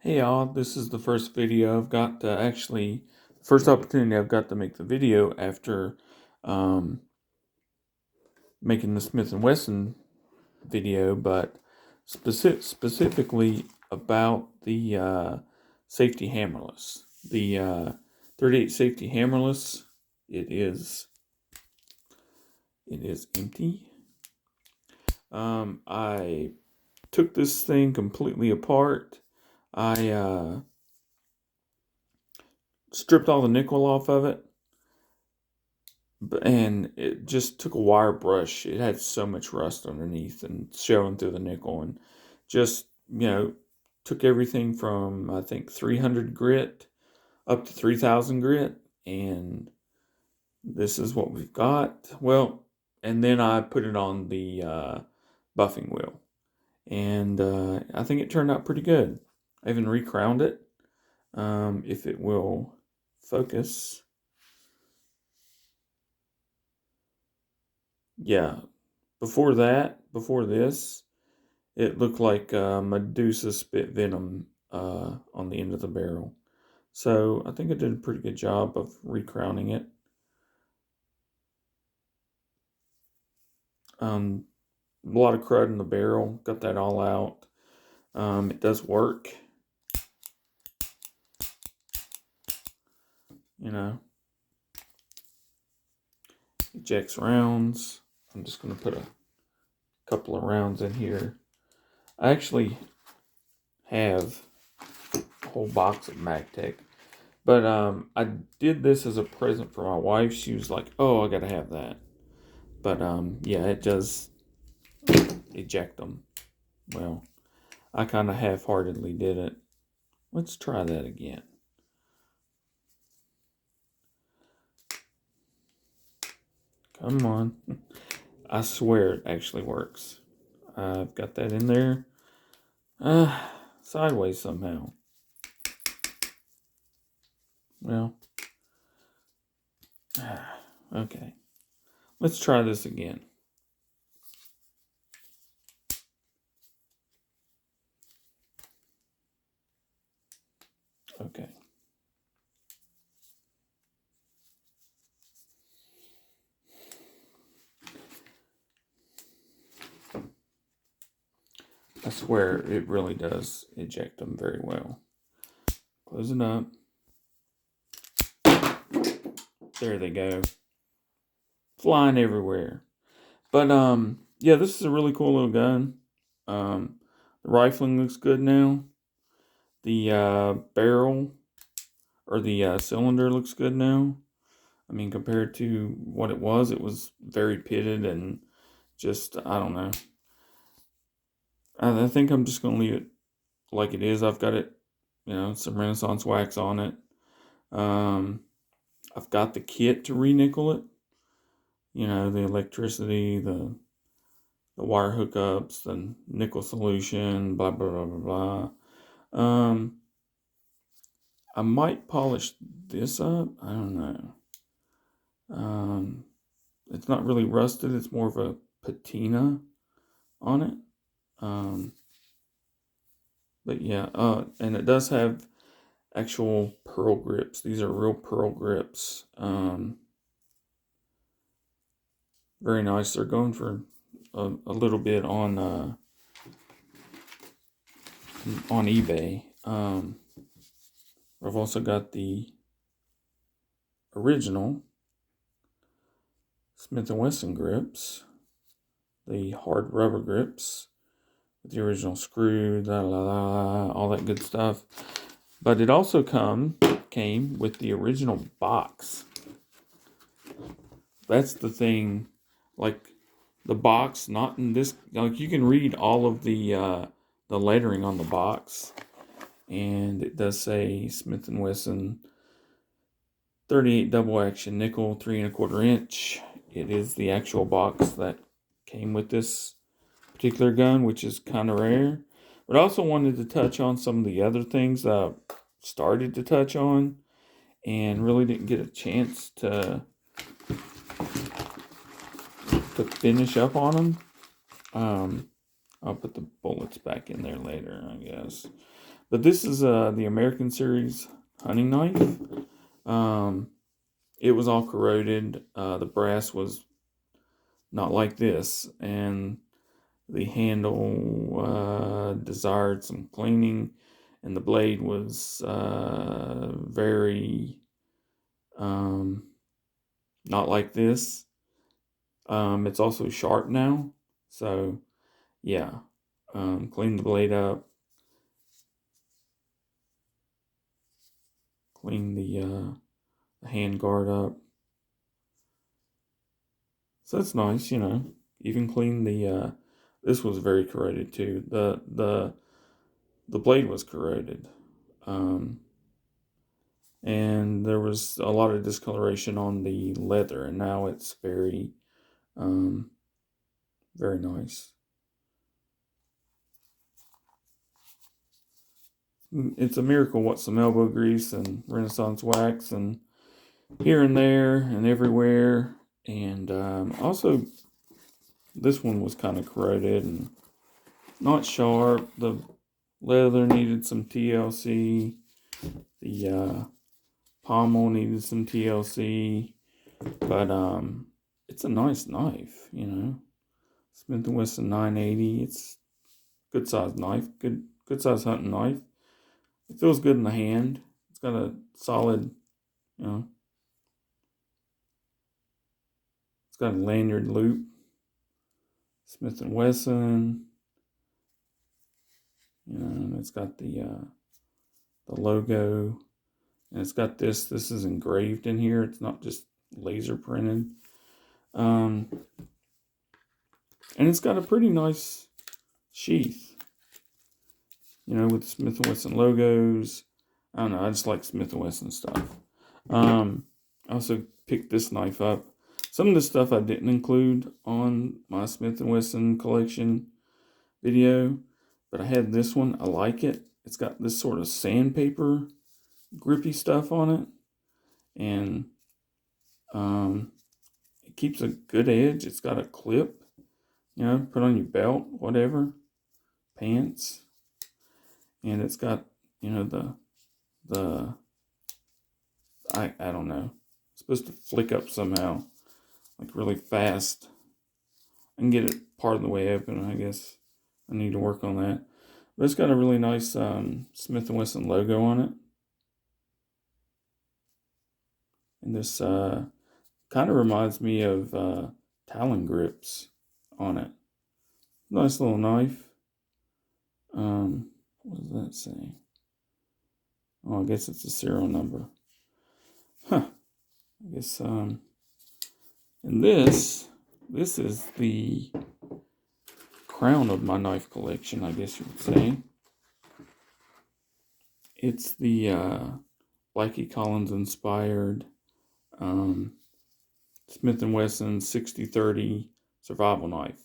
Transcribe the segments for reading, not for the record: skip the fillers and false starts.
Hey y'all, this is the first video I've got to first opportunity I've got to make the video after making the Smith and Wesson video, but specifically about the safety hammerless. The 38 safety hammerless, it is empty. I took this thing completely apart. I stripped all the nickel off of it, and it just took a wire brush. It had so much rust underneath and showing through the nickel, and just, took everything from, I think, 300 grit up to 3,000 grit, and this is what we've got. Well, and then I put it on the buffing wheel, and I think it turned out pretty good. I even recrowned it. If it will focus. Yeah, before this, it looked like Medusa spit venom on the end of the barrel. So I think I did a pretty good job of recrowning it. A lot of crud in the barrel, got that all out. It does work. Ejects rounds. I'm just going to put a couple of rounds in here. I actually have a whole box of MagTech, but I did this as a present for my wife. She was like, "Oh, I gotta have that." But yeah, it does eject them. Well, I kind of half-heartedly did it. Let's try that again. Come on. I swear it actually works. I've got that in there. Sideways somehow. Well, okay. Let's try this again. Okay. I swear it really does eject them very well. Close it up. There they go. Flying everywhere. But yeah, this is a really cool little gun. The rifling looks good now. The barrel or the cylinder looks good now. I mean, compared to what it was very pitted and just, I don't know. I think I'm just going to leave it like it is. I've got it, some Renaissance wax on it. I've got the kit to re-nickel it. The electricity, the wire hookups, the nickel solution, blah, blah, blah, blah, blah. I might polish this up. I don't know. It's not really rusted. It's more of a patina on it. But yeah, and it does have actual pearl grips. These are real pearl grips. Very nice. They're going for a little bit on eBay. I've also got the original Smith and Wesson grips, the hard rubber grips with the original screw, all that good stuff. But it also came with the original box. That's the thing, like the box, not in this. Like, you can read all of the lettering on the box, and it does say Smith and Wesson 38 double action nickel 3 1/4 inch. It is the actual box that came with this particular gun, which is kind of rare. But I also wanted to touch on some of the other things that I started to touch on and really didn't get a chance to finish up on them. I'll put the bullets back in there later, I guess. But this is the American Series hunting knife. It was all corroded. The brass was not like this, and the handle desired some cleaning, and the blade was very not like this. It's also sharp now, so yeah. Clean the blade up, clean the hand guard up. So that's nice, you know. Even clean the. This was very corroded too. The blade was corroded, and there was a lot of discoloration on the leather, and now it's very, very nice. It's a miracle what some elbow grease and Renaissance wax and here and there and everywhere. And also, this one was kind of corroded and not sharp. The leather needed some TLC. The pommel needed some TLC. But it's a nice knife, you know. Smith and Wesson 980. It's good size knife. Good size hunting knife. It feels good in the hand. It's got a solid, you know. It's got a lanyard loop. Smith and Wesson. You know, and it's got the logo, and it's got this. This is engraved in here. It's not just laser printed. And it's got a pretty nice sheath. You know, with the Smith and Wesson logos. I don't know. I just like Smith and Wesson stuff. I also picked this knife up. Some of the stuff I didn't include on my Smith and Wesson collection video, but I had this one. I like it. It's got this sort of sandpaper grippy stuff on it, and it keeps a good edge. It's got a clip, you know, put on your belt, whatever, pants, and it's got, you know, the I don't know. It's supposed to flick up somehow, like really fast. I can get it part of the way open. I guess I need to work on that. But it's got a really nice Smith & Wesson logo on it. And this kind of reminds me of Talon grips on it. Nice little knife. What does that say? Oh, I guess it's a serial number. Huh. I guess, and this is the crown of my knife collection, I guess you would say. It's the Blackie Collins inspired Smith & Wesson 60-30 survival knife.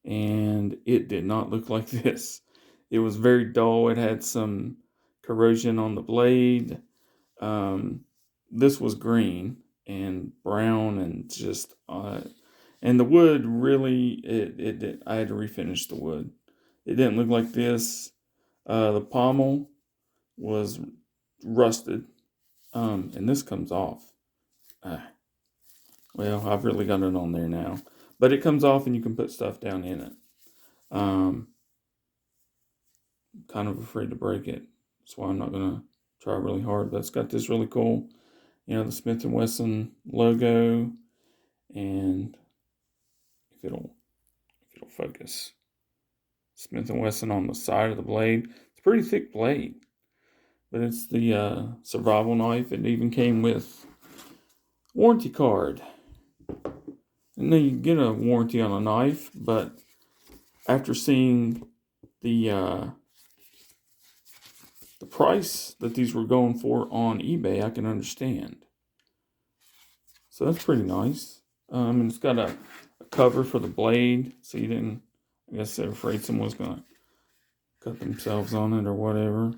And it did not look like this. It was very dull. It had some corrosion on the blade. This was green and brown and just and the wood really it I had to refinish the wood. It didn't look like this. The pommel was rusted, and this comes off. Well, I've really got it on there now, but it comes off and you can put stuff down in it. Kind of afraid to break it. That's why I'm not gonna try really hard. But it's got this really cool, you know, the Smith & Wesson logo, and if it'll focus, Smith & Wesson on the side of the blade. It's a pretty thick blade, but it's the survival knife. It even came with warranty card. And then you get a warranty on a knife, but after seeing the price that these were going for on eBay, I can understand. So that's pretty nice. And it's got a cover for the blade, so you didn't, I guess they're afraid someone's going to cut themselves on it or whatever.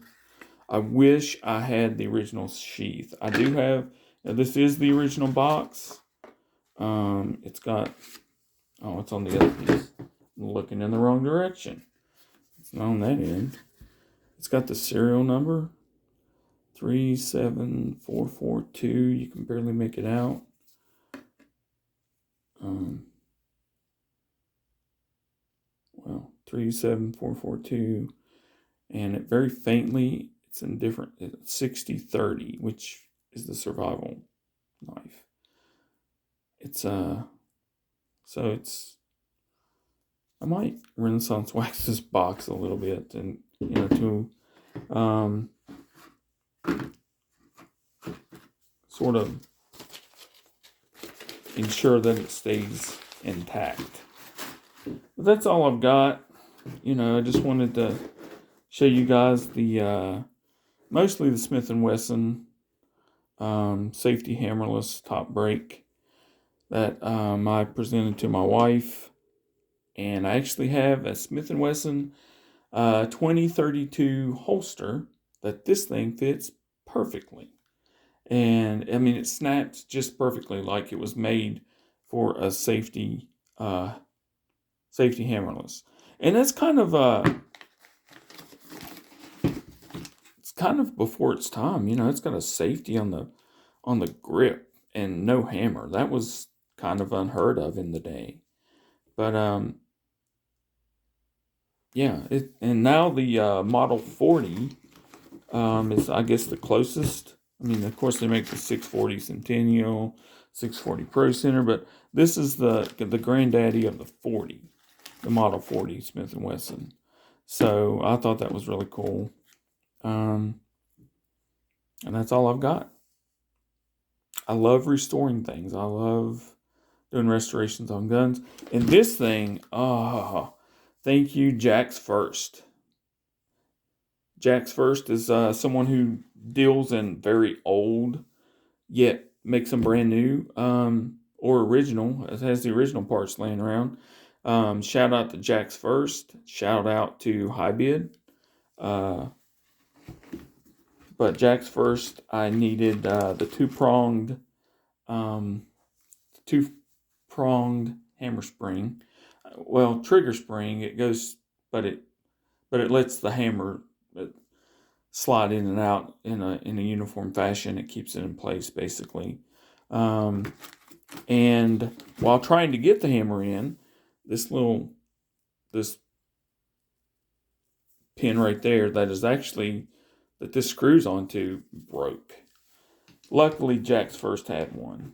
I wish I had the original sheath. I do have, this is the original box. It's got, oh, it's on the other piece. looking in the wrong direction. It's not on that end. It's got the serial number 37442. You can barely make it out. Well, 37442, and it very faintly, it's in different, it's 6030, which is the survival knife. It's so it's, I might Renaissance wax this box a little bit, and to sort of ensure that it stays intact. But that's all I've got. I just wanted to show you guys the mostly the Smith and Wesson safety hammerless top break that I presented to my wife, and I actually have a Smith and Wesson 2032 holster that this thing fits perfectly. And I mean, it snaps just perfectly, like it was made for a safety hammerless. And that's kind of it's kind of before its time. It's got a safety on the grip and no hammer. That was kind of unheard of in the day. But yeah, and now the Model 40 is, I guess, the closest. I mean, of course, they make the 640 Centennial, 640 Pro Center, but this is the granddaddy of the 40, the Model 40 Smith and Wesson. So I thought that was really cool. And that's all I've got. I love restoring things. I love doing restorations on guns. And this thing, thank you, Jack's First. Jack's First is someone who deals in very old, yet makes them brand new, or original. It has the original parts laying around. Shout out to Jack's First. Shout out to High Bid. But Jack's First, I needed the two-pronged hammer spring. Well, trigger spring. It goes, but it lets the hammer slide in and out in a uniform fashion. It keeps it in place, basically. And while trying to get the hammer in, this pin right there that this screws onto broke. Luckily, Jack's First had one.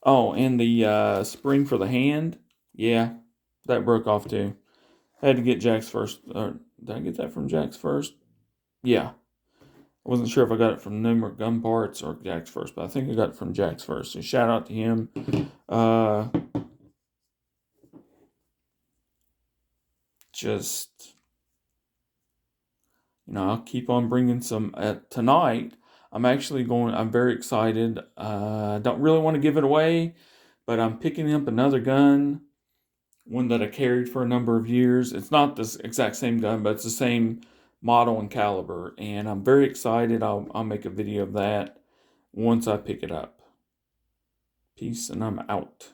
Oh, and the spring for the hand, yeah, that broke off too. I had to get Jack's First. Did I get that from Jack's First? Yeah. I wasn't sure if I got it from Numeric Gun Parts or Jack's First, but I think I got it from Jack's First. So shout out to him. I'll keep on bringing some. Tonight, I'm very excited. I don't really want to give it away, but I'm picking up another gun, one that I carried for a number of years. It's not the exact same gun, but it's the same model and caliber, and I'm very excited. I'll make a video of that once I pick it up. Peace, and I'm out.